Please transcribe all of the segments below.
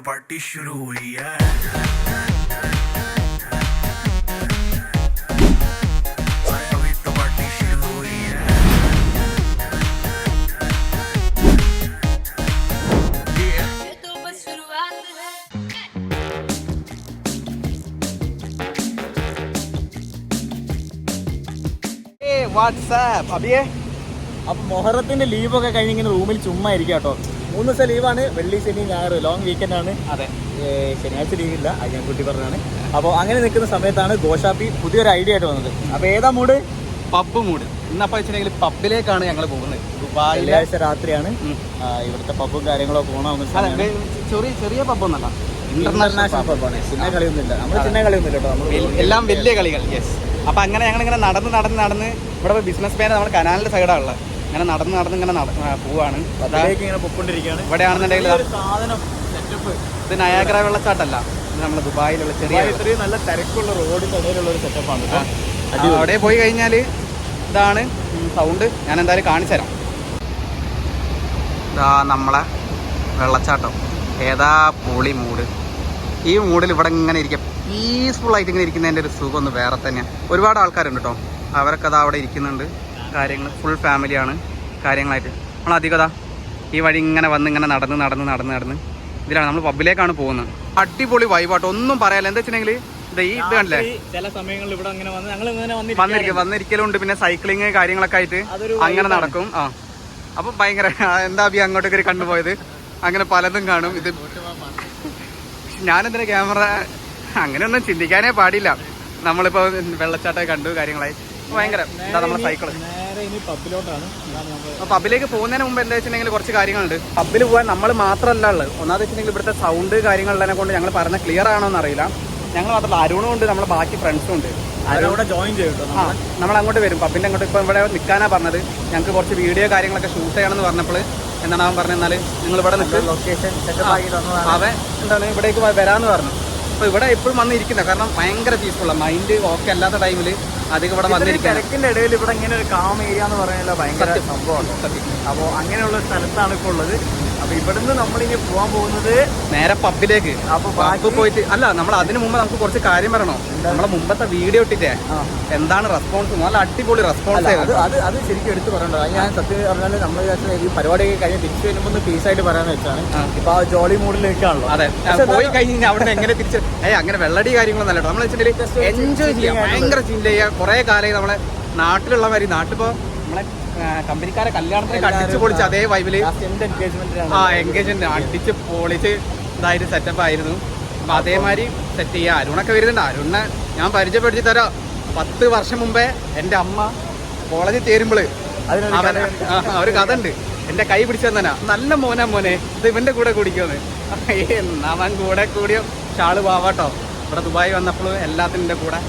तो पार्टी शुरू हुई है। अभी तो पार्टी शुरू हुई है। ये तो बस शुरुआत है। വാട്സാപ്പ് അബിയെ. അപ്പം മൊഹറത്തിന്റെ ലീവൊക്കെ കഴിഞ്ഞ് ഇങ്ങനെ റൂമിൽ ചുമ്മാ ഇരിക്കുക കേട്ടോ. 3 ദിവസം ലീവാണ്, വെള്ളി ശനി ഞായർ ലോങ് വീക്കെൻഡ് ആണ്. അതെ, ശനിയാഴ്ച ലീവില്ല, അത് ഞാൻ കുട്ടി പറഞ്ഞാണ്. അപ്പോൾ അങ്ങനെ നിൽക്കുന്ന സമയത്താണ് ഗോഷാപ്പി പുതിയൊരു ഐഡിയ ആയിട്ട് വന്നത്. അപ്പോൾ ഏതാ മൂഡ്? Pub mood. ഇന്നപ്പോൾ വെച്ചിട്ടുണ്ടെങ്കിൽ പബ്ബിലേക്കാണ് ഞങ്ങൾ പോകുന്നത്. ദുബായിലെ വെള്ളിയാഴ്ച രാത്രിയാണ്. ഇവിടുത്തെ പബ്ബും കാര്യങ്ങളൊക്കെ പോകണമെന്ന്. ചെറിയ പബ്ബൊന്നല്ല, ഇന്റർനാഷണൽ പബ്ബാണ്. ചിന്ന കളിയൊന്നുമില്ല, നമ്മൾ ചിന്ന കളിയൊന്നുമില്ല കേട്ടോ. നമ്മൾ എല്ലാം വലിയ കളികൾ. യെസ്. അപ്പം അങ്ങനെ ഞങ്ങളിങ്ങനെ നടന്ന് ഇവിടെ ബിസിനസ് പേര് നമ്മുടെ കനാലിൻ്റെ സൈഡാണുള്ളത്. ഇങ്ങനെ നടന്ന് ഇങ്ങനെ പോവാണ്. ഇങ്ങനെ പൊക്കൊണ്ടിരിക്കുകയാണ്. ഇവിടെയാണെന്നുണ്ടെങ്കിൽ സാധനം സെറ്റപ്പ്. ഇത് നയാഗ്ര വെള്ളച്ചാട്ടമല്ല, ഇത് നമ്മുടെ ദുബായിലുള്ള ചെറിയ ഇത്രയും നല്ല തിരക്കുള്ള റോഡിൻ്റെ ഇടയിലുള്ള ഒരു സെറ്റപ്പാണ്. അവിടെ പോയി കഴിഞ്ഞാൽ ഇതാണ് സൗണ്ട്. ഞാൻ എന്തായാലും കാണിച്ചു തരാം. ഇതാ നമ്മളെ വെള്ളച്ചാട്ടം. ഏതാ പൊളി മൂഡ്. ഈ മൂഡിൽ ഇവിടെ ഇങ്ങനെ ഇരിക്കുക, പീസ്ഫുള്ളായിട്ട് ഇങ്ങനെ ഇരിക്കുന്നതിൻ്റെ ഒരു സുഖം ഒന്ന് വേറെ തന്നെയാണ്. ഒരുപാട് ആൾക്കാരുണ്ട് കേട്ടോ, അവരൊക്കെ അതാ അവിടെ ഇരിക്കുന്നുണ്ട്. കാര്യങ്ങൾ ഫുൾ ഫാമിലിയാണ് കാര്യങ്ങളായിട്ട്. നമ്മൾ അധികത ഈ വഴി ഇങ്ങനെ ഇങ്ങനെ നടന്ന് ഇതിലാണ് നമ്മൾ പബ്ബിലേക്കാണ് പോകുന്നത്. അടിപൊളി വൈബാട്ടോ, ഒന്നും പറയാല്ല. എന്താ വെച്ചിട്ടുണ്ടെങ്കിൽ ഈ ഇത് കണ്ടില്ലേ, ചില സമയങ്ങളിൽ ഇവിടെ അങ്ങനെ വന്നിരിക്കലുണ്ട്. പിന്നെ സൈക്ലിങ് കാര്യങ്ങളൊക്കെ ആയിട്ട് അങ്ങനെ നടക്കും. അപ്പം ഭയങ്കര എന്താ അഭി അങ്ങോട്ടേക്ക് കണ്ടുപോയത്, അങ്ങനെ പലതും കാണും. ഇത് ഞാനെന്തിനാ ക്യാമറ, അങ്ങനെയൊന്നും ചിന്തിക്കാനേ പാടില്ല. നമ്മളിപ്പോൾ വെള്ളച്ചാട്ടം കണ്ടു കാര്യങ്ങളായി ഭയങ്കര. എന്താ നമ്മളെ സൈക്കിള് പബ്ബിലേക്ക് പോകുന്നതിന് മുമ്പ് എന്താ വെച്ചിട്ടുണ്ടെങ്കിൽ കുറച്ച് കാര്യങ്ങളുണ്ട്. പബ്ബിൽ പോകാൻ നമ്മൾ മാത്രമല്ല ഉള്ളത്. ഒന്നാമത് വെച്ചിട്ടുണ്ടെങ്കിൽ ഇവിടുത്തെ സൗണ്ട് കാര്യങ്ങളുള്ളതിനെ കൊണ്ട് ഞങ്ങൾ പറഞ്ഞ ക്ലിയർ ആണോ എന്നറിയില്ല. ഞങ്ങൾ മാത്രമല്ല, അരുണും ഉണ്ട്, നമ്മളെ ബാക്കി ഫ്രണ്ട്സും ഉണ്ട്. അവിടെ ജോയിൻ ചെയ്തു. നമ്മൾ അങ്ങോട്ട് വരും, പബ്ബിൻ്റെ അങ്ങോട്ട്. ഇപ്പോൾ ഇവിടെ നിൽക്കാനാ പറഞ്ഞത്. ഞങ്ങൾക്ക് കുറച്ച് വീഡിയോ കാര്യങ്ങളൊക്കെ ഷൂട്ട് ചെയ്യണമെന്ന് പറഞ്ഞപ്പോൾ എന്താണ് അവൻ പറഞ്ഞാൽ, നിങ്ങൾ ഇവിടെ നിൽക്കുക, ലൊക്കേഷൻ അവൻ എന്താണ് ഇവിടേക്ക് വരാമെന്ന് പറഞ്ഞു. അപ്പോൾ ഇവിടെ എപ്പോഴും വന്നിരിക്കുന്നത് കാരണം ഭയങ്കര പീസ്ഫുള്ളാണ്. മൈൻഡ് ഓക്കെ അല്ലാത്ത ടൈമിൽ അധികം ഇവിടെ വന്നിരിക്കുക. തിരക്കിൻ്റെ ഇടയിൽ ഇവിടെ ഇങ്ങനെ ഒരു കാം ഏരിയ എന്ന് പറയുന്നത് ഭയങ്കര സംഭവമാണ്. അപ്പോൾ അങ്ങനെയുള്ള സ്ഥലത്താണ് ഇപ്പോൾ ഉള്ളത്. അപ്പോൾ ഇവിടുന്ന് നമ്മളിങ്ങനെ പോകാൻ പോകുന്നത് നേരെ പബ്ബിലേക്ക്. അപ്പോൾ പബ്ബ് പോയിട്ട് അല്ല, നമ്മൾ അതിന് മുമ്പ് നമുക്ക് കുറച്ച് കാര്യം പറയണോ. നമ്മളെ മുമ്പത്തെ വീഡിയോ ഇട്ടിട്ടേ എന്താണ് റെസ്പോൺസ്, നല്ല അടിപൊളി റെസ്പോൺസ്. അത് ശരിക്കും എടുത്ത് പറയണ്ടോ. ഞാൻ സത്യം പറഞ്ഞാൽ നമ്മൾ ഈ പരിപാടിയൊക്കെ കഴിഞ്ഞ് തിരിച്ചു വരുമ്പോൾ ഒന്ന് പീസായിട്ട് പറയാന്ന് വെച്ചാണ്. ഇപ്പോൾ ആ ജോളി മൂഡിൽ നിൽക്കാണല്ലോ. അതെ, പോയി കഴിഞ്ഞ് അവിടെ എങ്ങനെ തിരിച്ച് അങ്ങനെ വെള്ളടി കാര്യങ്ങളൊന്നും അല്ല. നമ്മൾ വെച്ചിട്ടുണ്ടെങ്കിൽ എൻജോയ് ചെയ്യാം, ഭയങ്കര ചില്ല ചെയ്യുക. കുറേ കാലമായി നമ്മളെ നാട്ടിലുള്ള മാതിരി. നാട്ടിലിപ്പോൾ നമ്മളെ കമ്പനിക്കാരെ കല്യാണത്തിനൊക്കെ അടിച്ച് പൊളിച്ച് അതേ വൈബില് എൻഗേജ്മെന്റ് അടിച്ച് പൊളിച്ച് ഇതായിട്ട് സെറ്റപ്പ് ആയിരുന്നു. അപ്പം അതേമാതിരി സെറ്റ് ചെയ്യുക. അരുണൊക്കെ വരുന്നുണ്ട്. അരുണിനെ ഞാൻ പരിചയപ്പെടുത്തി തരാം. 10 വർഷം മുമ്പേ എൻ്റെ അമ്മ കോളേജിൽ ചേരുമ്പോൾ ഒരു കഥ ഉണ്ട്. എൻ്റെ കൈ പിടിച്ചു തന്നാ, നല്ല മോനെ ഇത് ഇവൻ്റെ കൂടെ കുടിക്കുമെന്ന്. അവൻ കൂടെ കൂടിയോ ഷാള് പാവാട്ടോ. ഇവിടെ ദുബായി വന്നപ്പോൾ എല്ലാത്തിൻ്റെ കൂടെ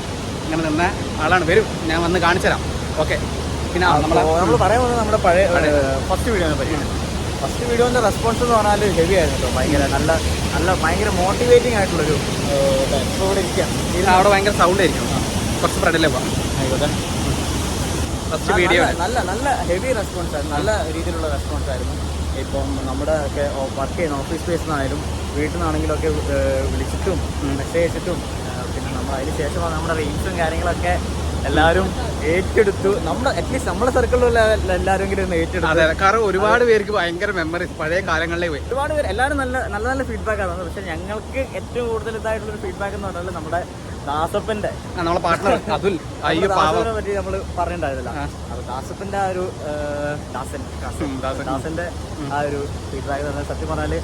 ഇങ്ങനെ നിന്ന ആളാണ്. വരും, ഞാൻ വന്ന് കാണിച്ചു തരാം. ഓക്കെ. പിന്നെ നമ്മൾ പറയാൻ പോകുന്നത് നമ്മുടെ പഴയ ഫസ്റ്റ് വീഡിയോനെ പറ്റിയാണ്. ഫസ്റ്റ് വീഡിയോൻ്റെ റെസ്പോൺസ് എന്ന് പറഞ്ഞാൽ ഹെവി ആയിരുന്നു കേട്ടോ. ഭയങ്കര മോട്ടിവേറ്റിംഗ് ആയിട്ടുള്ളൊരു ഇപ്പോൾ ഇവിടെ ഇരിക്കാം. അവിടെ ഭയങ്കര സൗണ്ട് ആയിരിക്കും. കുറച്ച് ഫ്രണ്ടിലേ പോകാം. ആയിക്കോട്ടെ. ഫസ്റ്റ് വീഡിയോ നല്ല ഹെവി റെസ്പോൺസ് ആയിരുന്നു, നല്ല രീതിയിലുള്ള റെസ്പോൺസ് ആയിരുന്നു. ഇപ്പം നമ്മുടെ ഒക്കെ വർക്ക് ചെയ്യുന്ന ഓഫീസ് സ്പേസിൽ നിന്നായാലും വീട്ടിൽ നിന്നാണെങ്കിലും ഒക്കെ വിളിച്ചിട്ടും മെസ്സേജ് അയച്ചിട്ടും പിന്നെ നമ്മൾ അതിന് ശേഷമാണ് നമ്മുടെ റീൽസും കാര്യങ്ങളൊക്കെ എല്ലാവരും ഏറ്റെടുത്തു. അറ്റ്ലീസ്റ്റ് നമ്മുടെ സർക്കിളിലുള്ള എല്ലാവരും ഏറ്റെടുത്തു. അതെ, കാരണം ഒരുപാട് പേർക്ക് ഭയങ്കര മെമ്മറീസ് പഴയ കാലങ്ങളിലേ പോയി. ഒരുപാട് പേര് എല്ലാവരും നല്ല ഫീഡ്ബാക്ക് ആണ്. പക്ഷെ ഞങ്ങൾക്ക് ഏറ്റവും കൂടുതൽ ഇതായിട്ടുള്ളൊരു ഫീഡ്ബാക്ക് എന്ന് പറഞ്ഞാൽ നമ്മുടെ ദാസപ്പന്റെ നമ്മളെ പാർട്ട്ണർ അതുൽ പറ്റി നമ്മൾ പറഞ്ഞിട്ടുണ്ടായിരുന്നില്ല. അപ്പൊ ദാസപ്പന്റെ ആ ഒരു ദാസന്റെ ആ ഒരു ഫീഡ്ബാക്ക് എന്ന് പറഞ്ഞാൽ സത്യം പറഞ്ഞാല്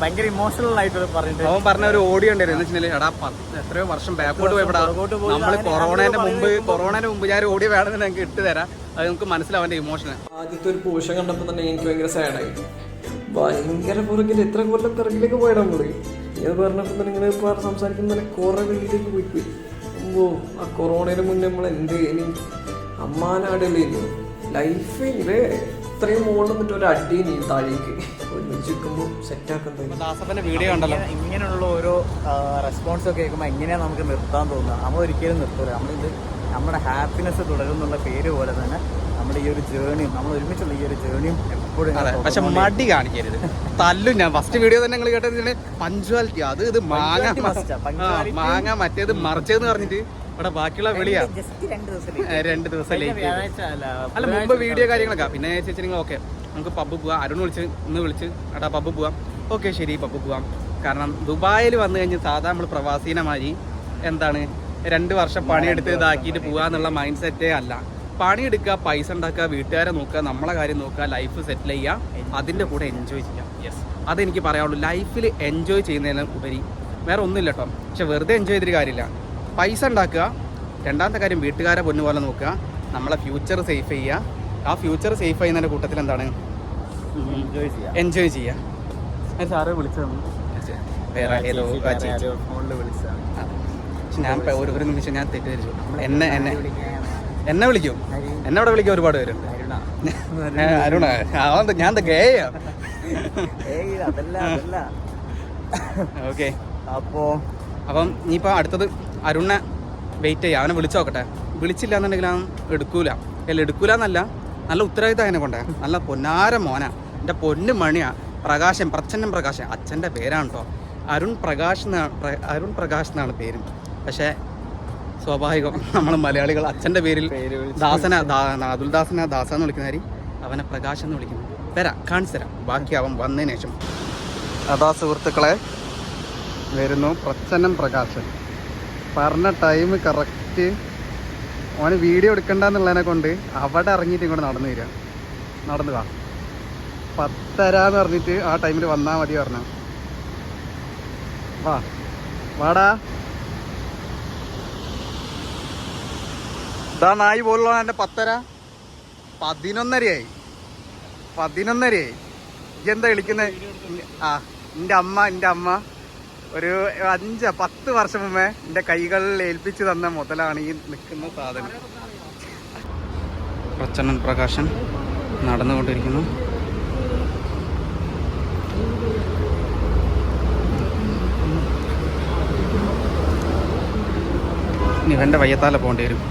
ഭയങ്കര ഇമോഷണൽ ആയിട്ട് പറഞ്ഞിട്ട് അവൻ പറഞ്ഞ ഒരു ഓഡിയോ ഉണ്ടായിരുന്നു. എന്ന് വെച്ചാൽ എടാ എത്രയോ വർഷം ബാക്കോട്ട് പോയപ്പെടാ, നമ്മൾ കൊറോണേന്റെ മുമ്പ് ഞാൻ ഒരു ഓഡിയോ വേണമെന്ന് ഞങ്ങൾക്ക് ഇട്ട് തരാം. അത് നമുക്ക് മനസ്സിലാവും അവന്റെ ഇമോഷൻ. ആദ്യത്തെ ഒരു പോഷൻ കണ്ടപ്പോൾ തന്നെ എനിക്ക് ഭയങ്കര സാഡായി. ഭയങ്കര പുറകിൽ എത്ര കൊല്ലം തിരക്കിലേക്ക് പോയിടാൻ പോയി. ഇത് പറഞ്ഞപ്പോൾ തന്നെ ഇങ്ങനെ സംസാരിക്കുന്ന തന്നെ കുറേ വെളിയിലേക്ക് പോയി. ആ കൊറോണയുടെ മുന്നേ നമ്മൾ എന്ത് ഇനി അമ്മാനാടല്ലേ ലൈഫ് ഇല്ലേ ഇത്രയും മുകളിൽ നിന്നിട്ട് ഒരു അടി നീ താഴേക്ക് ഒരുമിച്ചിരിക്കുമ്പോൾ സെറ്റാക്കുന്നത്. വീഡിയോ ഉണ്ടല്ലോ, ഇങ്ങനെയുള്ള ഓരോ റെസ്പോൺസ് ഒക്കെ കേൾക്കുമ്പോൾ എങ്ങനെയാണ് നമുക്ക് നിർത്താൻ തോന്നുക. നമ്മൾ ഒരിക്കലും നിർത്തില്ല. നമ്മളിത് നമ്മുടെ ഹാപ്പിനെസ് തുടരും എന്നുള്ള പേര് പോലെ തന്നെ നമ്മുടെ ഈ ഒരു ജേണിയും നമ്മൾ ഒരുമിച്ചുള്ള ഈ ഒരു ജേണിയും എപ്പോഴും അതെ, പക്ഷെ മടി കാണിക്കരുത്. തല്ലും ഞാൻ ഫസ്റ്റ് വീഡിയോ തന്നെ നിങ്ങൾ കേട്ടത് പഞ്ച്വാലിറ്റി, അത് ഇത് മാങ്ങ മറ്റേത് മറിച്ചതെന്ന് പറഞ്ഞിട്ട് ഇവിടെ ബാക്കിയുള്ള വിളിയാ 2 ദിവസം ലേറ്റ്. അല്ല മുമ്പ് വീഡിയോ കാര്യങ്ങളൊക്കെ പിന്നെ ചേച്ചി നിങ്ങൾ ഓക്കെ നമുക്ക് പബ്ബ് പോവാം, അരുൺ ഇന്ന് വിളിച്ച് എടാ പബ്ബ് പോവാം, ഓക്കെ ശരി പബ്ബ് പോവാം. കാരണം ദുബായിൽ വന്നു കഴിഞ്ഞ് സാധാ നമ്മൾ പ്രവാസീനെ മാതിരി എന്താണ് 2 വർഷം പണിയെടുത്ത് ഇതാക്കിയിട്ട് പോകാന്നുള്ള മൈൻഡ് സെറ്റേ അല്ല. പണിയെടുക്കുക, പൈസ ഉണ്ടാക്കുക, വീട്ടുകാരെ നോക്കുക, നമ്മളെ കാര്യം നോക്കുക, ലൈഫ് സെറ്റിൽ ചെയ്യുക, അതിൻ്റെ കൂടെ എൻജോയ് ചെയ്യാം. യെസ്, അതെനിക്ക് പറയാനുള്ളൂ. ലൈഫിൽ എൻജോയ് ചെയ്യുന്നതിന് ഉപരി വേറെ ഒന്നുമില്ല കേട്ടോ. പക്ഷെ വെറുതെ എൻജോയ് ചെയ്തിട്ട് കാര്യമില്ല. പൈസ ഉണ്ടാക്കുക, രണ്ടാമത്തെ കാര്യം വീട്ടുകാരെ പൊന്നു പോലെ നോക്കുക, നമ്മളെ ഫ്യൂച്ചർ സേഫ് ചെയ്യുക. ആ ഫ്യൂച്ചർ സേഫ് ചെയ്യുന്നതിൻ്റെ കൂട്ടത്തിൽ എന്താണ് എൻജോയ് ചെയ്യുക. സാറ് വിളിച്ചത് വേറെ ഏതോ ഫോണിൽ വിളിച്ചതാണ്. ഞാൻ ഒരു നിമിഷം ഞാൻ തെറ്റിദ്ധരിച്ചു. എന്നെ വിളിക്കും, എന്നെ അവിടെ വിളിക്കാൻ ഒരുപാട് പേരുണ്ട്. അരുണ ഞാൻ ഗേയാ. ഓക്കെ, അപ്പം ഇനിയിപ്പോൾ അടുത്തത് അരുണിനെ വെയിറ്റ് ചെയ്യാം. അവനെ വിളിച്ചു നോക്കട്ടെ. വിളിച്ചില്ല എന്നുണ്ടെങ്കിൽ അവൻ എടുക്കൂല. എന്നല്ല, നല്ല ഉത്തരവാദിത്തം അതിനെ കൊണ്ടേ. നല്ല പൊന്നാര മോനാ, എൻ്റെ പൊന്നു മണിയാ. പ്രകാശൻ, പ്രച്ഛന്നൻ പ്രകാശൻ അച്ഛൻ്റെ പേരാണ് കേട്ടോ. അരുൺ പ്രകാശ് എന്നാണ് പേര്. പക്ഷേ സ്വാഭാവികം നമ്മൾ മലയാളികൾ അച്ഛൻ്റെ പേരിൽ അതുൽദാസനെ ദാസെന്ന് വിളിക്കുന്നവർ അവനെ പ്രകാശ് എന്ന് വിളിക്കുന്നു. കാണിച്ചു തരാം ബാക്കി അവൻ വന്നതിന് ശേഷം. അതാ സുഹൃത്തുക്കളെ വരുന്നു പ്രച്ഛന്നൻ പ്രകാശൻ. പറഞ്ഞ ടൈം കറക്റ്റ്. അവന് വീഡിയോ എടുക്കണ്ടെന്നുള്ളതിനെ കൊണ്ട് അവിടെ ഇറങ്ങിയിട്ട് ഇങ്ങോട്ട് നടന്നു വാ 10:30 എന്ന് പറഞ്ഞിട്ട് ആ ടൈമിൽ വന്നാൽ മതി പറഞ്ഞ. വാടാ, ഇതാ നായി പോലുള്ള എൻ്റെ 10:30 11:30 എന്താ വിളിക്കുന്നത്? എൻ്റെ അമ്മ ഒരു 5-10 വർഷം മുമ്പേ എൻ്റെ കൈകളിൽ ഏൽപ്പിച്ച് തന്ന മുതലാണ് ഈ നിൽക്കുന്ന സാധനം. പ്രച്ഛന്നൻ പ്രകാശൻ നടന്നുകൊണ്ടിരിക്കുന്നു. ഇനി ഇവൻ്റെ വയ്യത്താലെ പോകേണ്ടി വരും.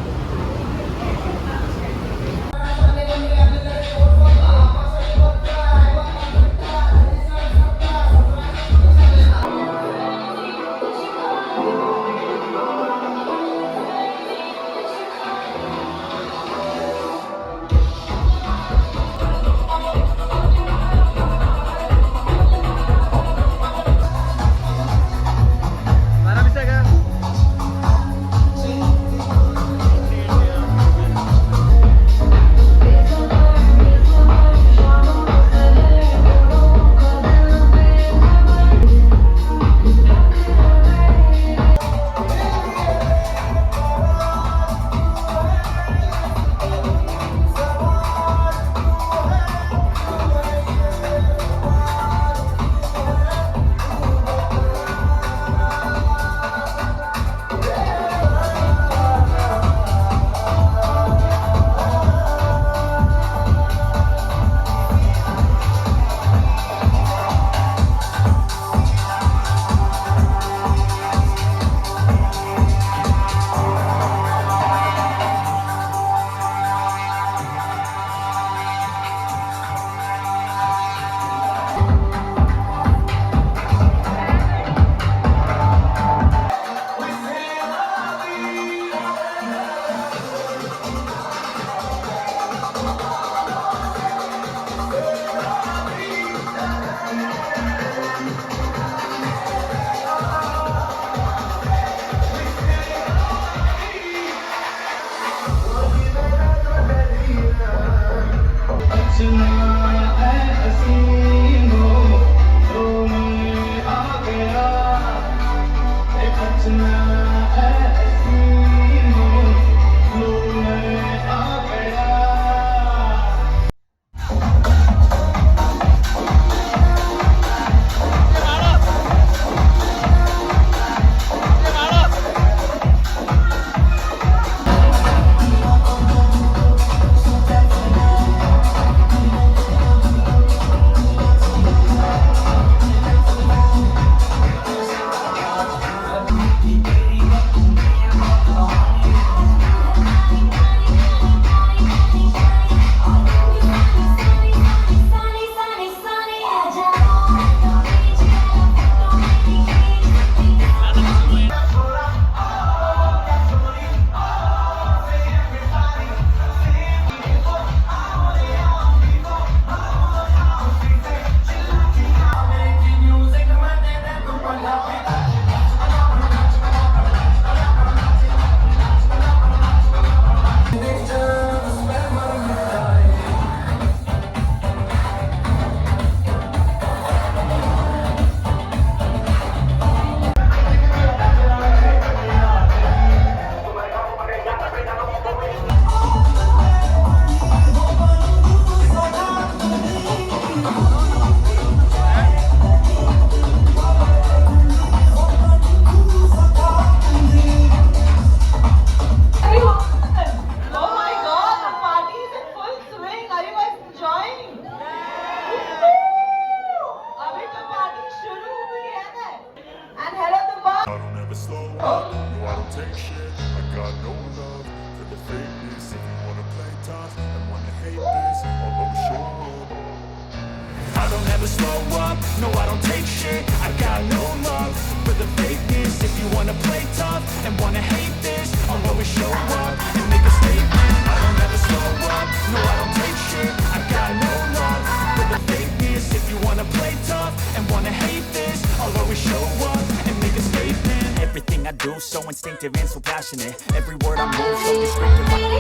never slow up, no I don't take shit. I got no love for the fakeness. If you wanna play tough and wanna hate this, I'll always show up and make a statement. I don't ever slow up, no I don't take shit. I got no love for the fakeness. If you wanna play tough and wanna hate this, I'll always show up and make a statement. Everything I do so instinctive and so passionate. Every word I move so descriptive.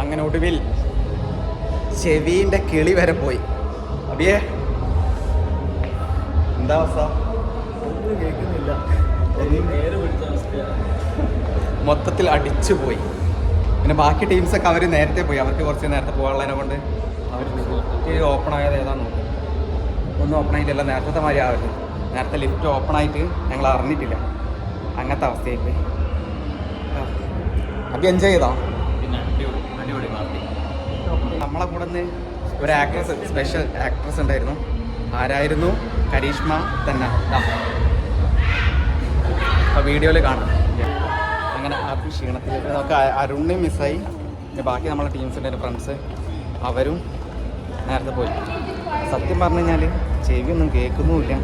അങ്ങനെ ഒടുവിൽ ചെവിന്റെ കിളി വരെ പോയി. അബിയേ എന്താ അവസ്ഥ? ഒന്നും കേൾക്കുന്നില്ല, നേരെ പിടിച്ച അവസ്ഥയാണ്. മൊത്തത്തിൽ അടിച്ചു പോയി. പിന്നെ ബാക്കി ടീംസൊക്കെ അവർ നേരത്തെ പോയി, അവർക്ക് കുറച്ച് നേരത്തെ പോകാനുള്ളതിനെ കൊണ്ട് അവർ ഓപ്പൺ ആയത് ഏതാന്ന് നോക്കും. ഒന്നും ഓപ്പൺ ആയിട്ടില്ല, നേരത്തെ മാതിരി ആവരുത്. നേരത്തെ ലിഫ്റ്റ് ഓപ്പൺ ആയിട്ട് ഞങ്ങൾ അറിഞ്ഞിട്ടില്ല, അങ്ങനത്തെ അവസ്ഥയായി പോയി. അപ്പം എൻജോയ് ചെയ്തോ? പിന്നെ അടിപൊളി പാർട്ടി. നമ്മളെ കൂടെ നിന്ന് ഒരു ആക്ട്രസ്, സ്പെഷ്യൽ ആക്ട്രസ് ഉണ്ടായിരുന്നു. ആരായിരുന്നു? കരീഷ്മ തന്നെ. അപ്പോൾ വീഡിയോയിൽ കാണാം. അങ്ങനെ ആ ക്ഷീണത്തിൽ നമുക്ക് അരുണിനെ മിസ്സായി. ബാക്കി നമ്മളെ ടീംസിൻ്റെ ഫ്രണ്ട്സ് അവരും നേരത്തെ പോയി. സത്യം പറഞ്ഞു കഴിഞ്ഞാൽ ചെവിയൊന്നും കേൾക്കുന്നുമില്ല,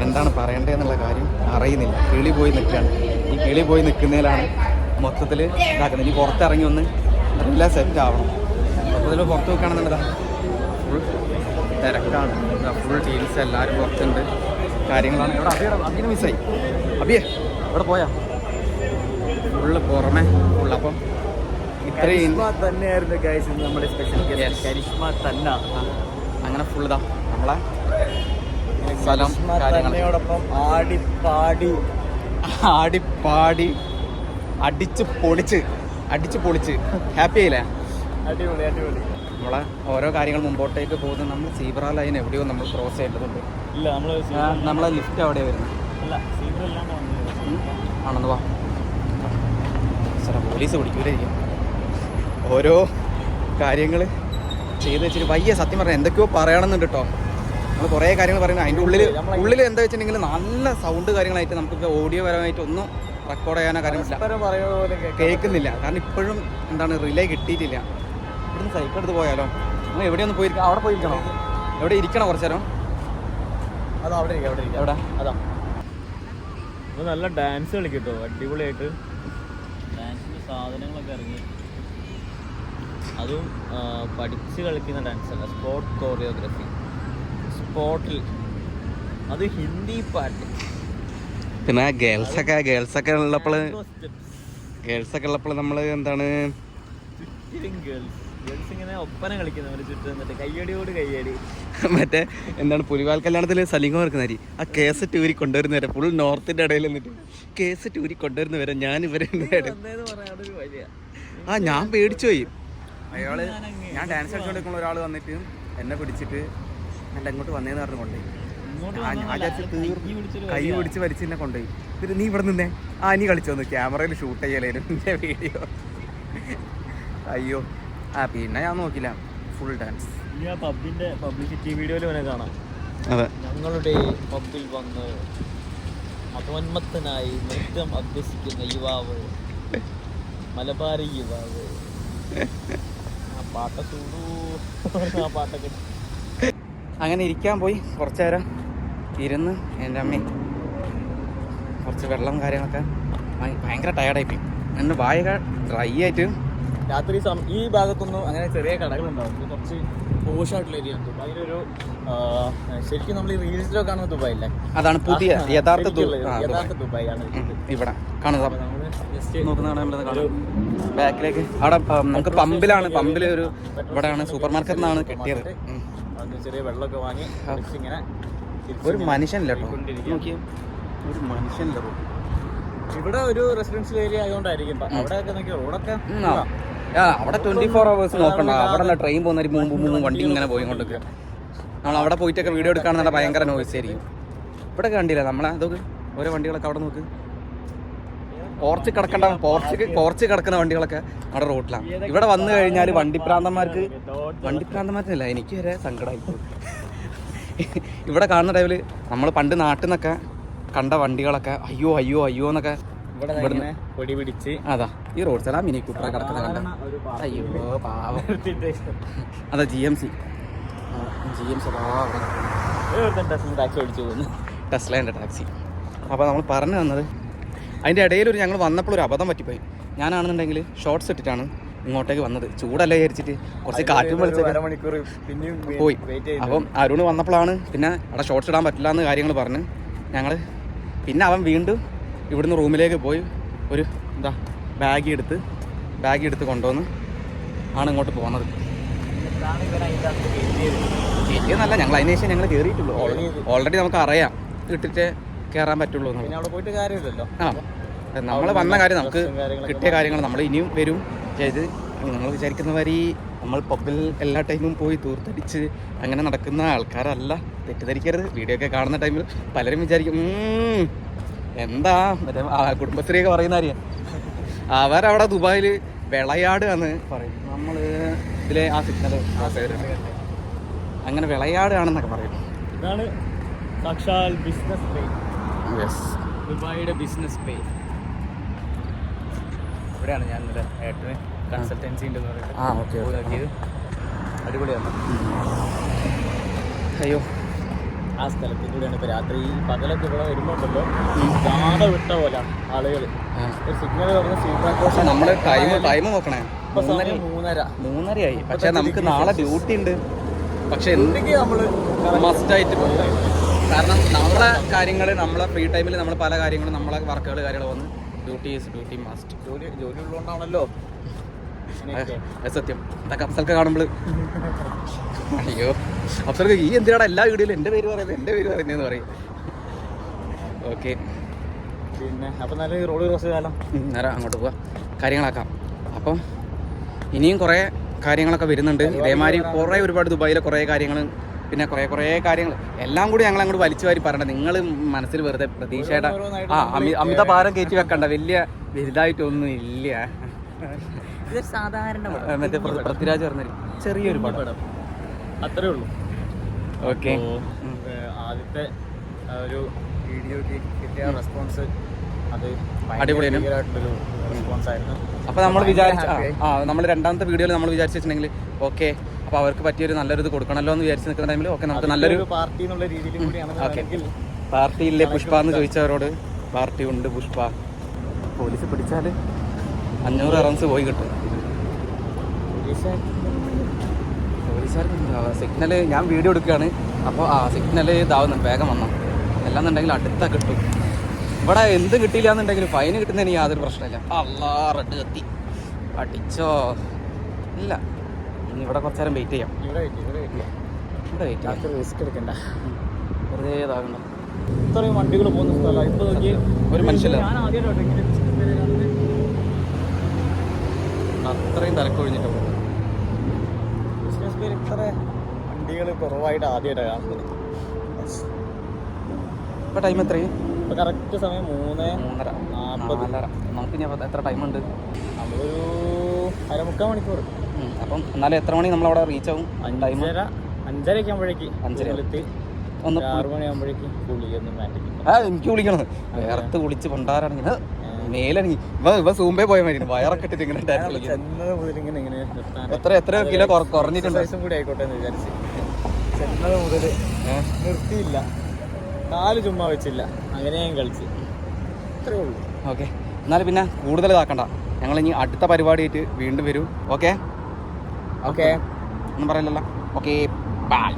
എന്താണ് പറയേണ്ടതെന്നുള്ള കാര്യം അറിയുന്നില്ല. കിളി പോയി നിൽക്കുകയാണ്. ഈ കിളി പോയി നിൽക്കുന്നതിലാണ് മൊത്തത്തിൽ ഇതാക്കുന്നത്. ഇനി പുറത്തിറങ്ങി ഒന്ന് എല്ലാം സെറ്റ് ആവണം. മൊത്തത്തിൽ പുറത്ത് വെക്കുകയാണെന്നുള്ളതാ ഫുൾ തിരക്കാണ്. ഫുൾ ടീംസ് എല്ലാവരും പുറത്തുണ്ട്, കാര്യങ്ങളാണ്. ഇവിടെ അബിയെ മിസ്സായി. അബിയെ ഇവിടെ പോയാ ഫുള്ള് പുറമെ ഫുള്ള്. അപ്പം ഇത്രയും തന്നെയായിരുന്നു ഗൈസ് നമ്മുടെ സ്പെഷ്യൽ കരിഷ്മ തന്നെ. അങ്ങനെ ഫുൾ ഇതാ നമ്മളെ സ്ഥലം തന്നെയോടൊപ്പം ആടിപ്പാടി അടിച്ച് പൊളിച്ച് ഹാപ്പി ആയില്ലേ? അടിപൊളി. നമ്മളെ ഓരോ കാര്യങ്ങൾ മുമ്പോട്ടേക്ക് പോകുന്നത്. നമ്മൾ സീബ്ര ലൈൻ എവിടെയോ നമ്മൾ ക്രോസ് ചെയ്യേണ്ടതുണ്ട്. ഇല്ല, നമ്മളെ ലിഫ്റ്റ് അവിടെ വരുന്നത് ആണെന്ന് വാ. പോലീസ് പിടിക്കൂലായിരിക്കും. ഓരോ കാര്യങ്ങൾ ചെയ്ത് വെച്ചിട്ട് വയ്യ. സത്യം പറഞ്ഞാൽ എന്തൊക്കെയോ പറയണമെന്നുണ്ട് കേട്ടോ. നമ്മൾ കുറേ കാര്യങ്ങൾ പറയുന്നത് അതിൻ്റെ ഉള്ളിൽ എന്താ വെച്ചിട്ടുണ്ടെങ്കിൽ നല്ല സൗണ്ട് കാര്യങ്ങളായിട്ട് നമുക്ക് ഓഡിയോ പരമായിട്ട് ഒന്നും റെക്കോർഡ് ചെയ്യാനോ കാര്യമില്ല, കേൾക്കുന്നില്ല. കാരണം ഇപ്പോഴും എന്താണ് റിലേ കിട്ടിയിട്ടില്ല. ഇവിടുന്ന് സൈക്കിൾ എടുത്ത് പോയാലോ? നമ്മൾ എവിടെയൊന്നും പോയിരിക്കണം, അവിടെ പോയിരിക്കണോ? എവിടെ ഇരിക്കണം കുറച്ച് നേരം? അത് അവിടെ എവിടെ? അതാ നല്ല ഡാൻസ് കളിക്കട്ടോ, അടിപൊളിയായിട്ട് ഡാൻസിൻ്റെ സാധനങ്ങളൊക്കെ ഇറങ്ങി. അതും പഠിച്ച് കളിക്കുന്ന ഡാൻസല്ല, സ്പോട്ട് കോറിയോഗ്രാഫി സ്പോട്ടിൽ. അത് ഹിന്ദി പാട്ട്. പിന്നെ ഗേൾസൊക്കെ ഉള്ളപ്പോൾ നമ്മൾ എന്താണ് ഗേൾസ് ഇങ്ങനെ ഒപ്പന കളിക്കുന്നവർ ചുറ്റും എന്നിട്ട് കയ്യടിയോട് കയ്യടി. മറ്റേ എന്താണ് പുലിവാൽ കല്യാണത്തിൽ സലിംഗം വെക്കുന്നവര് ആ കേസറ്റ് ഊരി കൊണ്ടുവരുന്ന വരെ ഫുൾ നോർത്തിൻ്റെ ഇടയിൽ നിന്നിട്ട് കേസറ്റ് ഊരി കൊണ്ടുവരുന്ന വരെ ഞാൻ ഇവരെ ഞാൻ പേടിച്ചു പോയി. അയാള് ഞാൻ ഡാൻസ് കളിച്ചുകൊണ്ടിരിക്കുന്ന ഒരാൾ വന്നിട്ട് എന്നെ പിടിച്ചിട്ട് എൻ്റെ അങ്ങോട്ട് വന്നേന്ന് പറഞ്ഞുകൊണ്ടേ ഞാൻ വിചാരിച്ചു കൈ പിടിച്ച് വലിച്ച് എന്നെ കൊണ്ടുപോയി. എന്നിട്ട് നീ ഇവിടെ നിന്നേ നീ കളിച്ചോന്ന് ക്യാമറയിൽ ഷൂട്ട് ചെയ്യലേനും എൻ്റെ വീഡിയോ. അയ്യോ പിന്നെ ഞാൻ നോക്കില്ല, ഫുൾ ഡാൻസ്. ഇനി ആ പബ്ബിന്റെ പബ്ലിസിറ്റി വീഡിയോയിൽ വേണേ കാണാം. അതെ, ഞങ്ങളുടെ പബ്ബിൽ വന്ന് അതോന്മത്തനായി നൃത്തം അഭ്യസിക്കുന്ന യുവാവ്, മലബാരി യുവാവ്. ആ പാട്ട ചൂടൂ, ആ പാട്ടൊക്കെ. അങ്ങനെ ഇരിക്കാൻ പോയി കുറച്ചു നേരം ഇരുന്ന് എൻ്റെ അമ്മ കുറച്ച് വെള്ളം കാര്യങ്ങളൊക്കെ ഭയങ്കര ടയർഡായിപ്പോയി. എൻ്റെ വായൊക്കെ ഡ്രൈ ആയിട്ട്. രാത്രി ഈ ഭാഗത്തൊന്നും അങ്ങനെ ചെറിയ കടകളുണ്ടാവും. ഇത് കുറച്ച് പോഷായിട്ടുള്ള ഏരിയ ഉണ്ട്. അതിലൊരു ശരിക്കും നമ്മൾ ഈ റീൽസിലൊക്കെ കാണുന്ന ദുബായ് അല്ലേ, അതാണ് പുതിയ യഥാർത്ഥ ദുബായ് ആണ് ഇവിടെ കാണുന്നത്. ബാക്കിലേക്ക് അവിടെ നമുക്ക് പമ്പിലാണ്, പമ്പിൽ ഒരു ഇവിടെയാണ് സൂപ്പർ മാർക്കറ്റിൽ നിന്നാണ് കിട്ടിയത്. ചെറിയ വെള്ളമൊക്കെ വാങ്ങി ഇങ്ങനെ. ഒരു മനുഷ്യനില്ല കേട്ടോ, നോക്കിയാൽ ഒരു മനുഷ്യനില്ല. ഇവിടെ ഒരു റെസിഡൻഷ്യൽ ഏരിയ ആയതുകൊണ്ടായിരിക്കും. അവിടെയൊക്കെ നോക്കിയാൽ റോഡൊക്കെ അവിടെ 24 hours നോക്കണ്ട. അവിടെ ട്രെയിൻ പോകുന്ന മുമ്പ് വണ്ടി ഇങ്ങനെ പോയിക്കൊണ്ടിരിക്കുക. നമ്മൾ അവിടെ പോയിട്ടൊക്കെ വീഡിയോ എടുക്കുകയാണെന്നുണ്ടെങ്കിൽ ഭയങ്കര നോയ്സ് ആയിരിക്കും. ഇവിടെ കണ്ടില്ല നമ്മളെ അതൊക്കെ ഓരോ വണ്ടികളൊക്കെ അവിടെ നോക്ക്. പോർച്ച് കിടക്കുന്ന വണ്ടികളൊക്കെ അവിടെ റോഡിലാണ്. ഇവിടെ വന്നു കഴിഞ്ഞാൽ വണ്ടിപ്രാന്തന്മാർക്കല്ല, എനിക്ക് വരെ സങ്കടമായി. ഇവിടെ കാണുന്ന ടൈമിൽ നമ്മൾ പണ്ട് നാട്ടിൽ നിന്നൊക്കെ കണ്ട വണ്ടികളൊക്കെ അയ്യോ അയ്യോ അയ്യോ എന്നൊക്കെ പൊടി പിടിച്ച്. അതാ ഈ റോഡ് സൈഡ് മിനി കൂട്ടറ കിടക്കുന്ന കണ്ട. അയ്യോ പാവം. അതാ GMC ടാക്സി ഓടിച്ചു പോകുന്നു, ടെസ്ലേൻ്റെ ടാക്സി. അപ്പോൾ നമ്മൾ പറഞ്ഞു തന്നത് അതിൻ്റെ ഇടയിൽ ഞങ്ങൾ വന്നപ്പോൾ ഒരു അബദ്ധം പറ്റിപ്പോയി. ഞാനാണെന്നുണ്ടെങ്കിൽ ഷോർട്ട്സ് ഇട്ടിട്ടാണ് ഇങ്ങോട്ടേക്ക് വന്നത്. ചൂടല്ല വിചാരിച്ചിട്ട് കുറച്ച് കാറ്റും വിളിച്ചൊക്കെ പോയി. അപ്പം അരുണ് വന്നപ്പോഴാണ് പിന്നെ അവിടെ ഷോർട്ട്സ് ഇടാൻ പറ്റില്ല എന്ന് കാര്യങ്ങൾ പറഞ്ഞ് ഞങ്ങൾ പിന്നെ അവൻ വീണ്ടും ഇവിടുന്ന് റൂമിലേക്ക് പോയി ഒരു ബാഗ് എടുത്ത് കൊണ്ടുവന്ന് ആണ് ഇങ്ങോട്ട് പോകുന്നത്. കയറ്റിയെന്നല്ല, ഞങ്ങൾ അതിന് ശേഷം ഞങ്ങൾ കയറിയിട്ടുള്ളൂ. ഓൾറെഡി നമുക്ക് അറിയാം ഇട്ടിട്ട് കയറാൻ പറ്റുള്ളൂ എന്നുള്ളത്. നമ്മൾ വന്ന കാര്യം നമുക്ക് കിട്ടിയ കാര്യങ്ങൾ നമ്മൾ ഇനിയും വരും ചെയ്ത്. നിങ്ങൾ വിചാരിക്കുന്ന മാതിരി നമ്മൾ പബ്ബിൽ എല്ലാ ടൈമും പോയി തൂർത്തടിച്ച് അങ്ങനെ നടക്കുന്ന ആൾക്കാരല്ല, തെറ്റിദ്ധരിക്കരുത്. വീഡിയോ ഒക്കെ കാണുന്ന ടൈമിൽ പലരും വിചാരിക്കും എന്താ മറ്റേ കുടുംബശ്രീയൊക്കെ പറയുന്ന കാര്യം. അവരവിടെ ദുബായിൽ വിളയാടുകയെന്ന് പറയും. നമ്മൾ ഇതിലെ ആ സിഗ്നൽ അങ്ങനെ വിളയാടുകയാണെന്നൊക്കെ പറയും. ഇതാണ് സാക്ഷാൽ ബിസിനസ് പേ. യെസ്, ദുബായിയുടെ ബിസിനസ് പേ. ഇവിടെയാണ് ഞാൻ ഏട്ടന് കൺസൾട്ടൻസി ഉണ്ടെന്ന് പറയുന്നത്. അടിപൊളിയാണ്. അയ്യോ, ആ സ്ഥലത്തിൽ കൂടെയാണ് ഇപ്പോൾ രാത്രി പകലൊക്കെ ഇവിടെ വരുമ്പോണ്ടല്ലോ ജാഥ വിട്ട പോലെ ആളുകൾ. ഒരു സിഗ്നൽ പറഞ്ഞ നമ്മൾ ടൈം നോക്കണേ. 3:30 പക്ഷെ നമുക്ക് നാളെ ഡ്യൂട്ടി ഉണ്ട്. പക്ഷെ എന്തെങ്കിലും നമ്മൾ മസ്റ്റായിട്ട് പോകും. കാരണം നമ്മളെ കാര്യങ്ങൾ നമ്മളെ ഫ്രീ ടൈമിൽ നമ്മൾ പല കാര്യങ്ങളും നമ്മളെ വർക്കുകൾ കാര്യങ്ങൾ വന്ന് ഡ്യൂട്ടി മസ്റ്റ്. ജോലി ഉള്ളതുകൊണ്ടാണല്ലോ സത്യം. ഇതൊക്കെ അഫ്സൽക്ക് കാണുമ്പോൾ അയ്യോ അഫ്സൽക്ക് ഈ എന്തിനാണ് എല്ലാ വീഡിയോയിലും എൻ്റെ പേര് പറയുന്നതെന്ന് പറയും. ഓക്കെ, പിന്നെ അപ്പം നല്ല റോഡ് ക്രോസ് കാലം നേരം അങ്ങോട്ട് പോവാം, കാര്യങ്ങളാക്കാം. അപ്പം ഇനിയും കുറേ കാര്യങ്ങളൊക്കെ വരുന്നുണ്ട്. ഇതേമാതിരി ഒരുപാട് ദുബായിലെ കുറേ കാര്യങ്ങൾ, പിന്നെ കുറേ കാര്യങ്ങൾ എല്ലാം കൂടി ഞങ്ങൾ അങ്ങോട്ട് വലിച്ചു വാരി പറയണ്ട. നിങ്ങൾ മനസ്സിൽ വെറുതെ പ്രതീക്ഷയുടെ അമിത ഭാരം കയറ്റി വെക്കണ്ട. വലുതായിട്ടൊന്നും ഇല്ല. സാധാരണ മറ്റേ പൃഥ്വിരാജ് പറഞ്ഞൊരു ചെറിയൊരു പടം അത്രേ ഉള്ളൂ. ഓക്കെ, ആദ്യത്തെ ഒരു വീഡിയോക്ക് കിട്ടിയ റെസ്പോൺസ് അത് അടിപൊളിയാണ്. റെസ്പോൺസ് ആയിരുന്നു. അപ്പോൾ നമ്മൾ നമ്മൾ രണ്ടാമത്തെ വീഡിയോയിൽ നമ്മൾ വിചാരിച്ചു വെച്ചിട്ടുണ്ടെങ്കിൽ ഓക്കെ, അപ്പോൾ അവർക്ക് പറ്റിയൊരു നല്ലൊരു ഇത് കൊടുക്കണമല്ലോ എന്ന് വിചാരിച്ച് നിൽക്കുന്ന ടൈമിൽ ഓക്കെ നമുക്ക് നല്ലൊരു പാർട്ടി എന്നുള്ള രീതിയിൽ കൂടിയാണ്. ഓക്കെ, പാർട്ടിയില്ലേ പുഷ്പ എന്ന് ചോദിച്ചവരോട് പാർട്ടി ഉണ്ട് പുഷ്പ. പോലീസ് പിടിച്ചാൽ 500 റൺസ് പോയി കിട്ടും. പോലീസുകാർക്ക് സിഗ്നൽ ഞാൻ വീഡിയോ എടുക്കുകയാണ്. അപ്പോൾ സിഗ്നൽ ഇതാവുന്നുണ്ട്, വേഗം വന്നോ. അല്ലാന്നുണ്ടെങ്കിൽ അടുത്ത കിട്ടും. ഇവിടെ എന്ത് കിട്ടിയില്ല എന്നുണ്ടെങ്കിലും ഫൈന് കിട്ടുന്നതിന് യാതൊരു പ്രശ്നമില്ല. റെഡ് കത്തി അടിച്ചോ ഇല്ല. ഇനി ഇവിടെ കുറച്ച് നേരം വെയിറ്റ് ചെയ്യാം. ഇവിടെ വെയിറ്റ് റിസ്ക് എടുക്കണ്ട, വെറുതെ ഇതാകണ്ട. ഇത്രയും വണ്ടികൾ പോകുന്ന സ്ഥലമാണ്. ഇപ്പോൾ നോക്കി ഒരു മനുഷ്യല്ല, ഞാൻ ആദ്യമായിട്ടോ അത്രയും തിരക്കൊഴിഞ്ഞിട്ട് പോകും. ബിസിനസ് പേര് ഇത്ര വണ്ടികൾ കുറവായിട്ട് ആദ്യമായിട്ടാണ് കാണുന്നത്. ഇപ്പോൾ ടൈം എത്രയും? ഇപ്പോൾ കറക്റ്റ് സമയം 3:40. നമുക്ക് ഇനി എത്ര ടൈമുണ്ട്? നമ്മളൊരു 1/4 മണിക്കൂർ. അപ്പം എന്നാലും എത്ര മണി നമ്മളവിടെ റീച്ച് ആവും? 5:30 ആകുമ്പോഴേക്ക് 5:30 ഒന്ന് 6 മണിയാകുമ്പോഴേക്ക് കുളിയൊന്നും മാറ്റി. എനിക്ക് കുളിക്കണത് വേർത്ത് കുളിച്ച് കൊണ്ടാരാണെങ്കിൽ മേലണങ്ങി ഇവ സൂമ്പേ പോയ മാതിരി വയറൊക്കെ ഇട്ടിട്ട് ഇങ്ങനെ ചെന്നത് മുതൽ ഇങ്ങനെ എത്ര കിലോ കുറഞ്ഞിട്ടുണ്ട്? കൂടി ആയിക്കോട്ടെ എന്ന് വിചാരിച്ച് ചെന്നത് മുതൽ നിർത്തിയില്ല, കാല് ചുമ്മാ വെച്ചില്ല, അങ്ങനെ ഞാൻ കളിച്ച്. അത്രേ ഉള്ളൂ. ഓക്കെ, എന്നാലും പിന്നെ കൂടുതൽ ഇതാക്കണ്ട, ഞങ്ങൾ ഇനി അടുത്ത പരിപാടിയായിട്ട് വീണ്ടും വരും. ഓക്കെ ഓക്കെ ഒന്നും പറയില്ലല്ലോ. Okay by.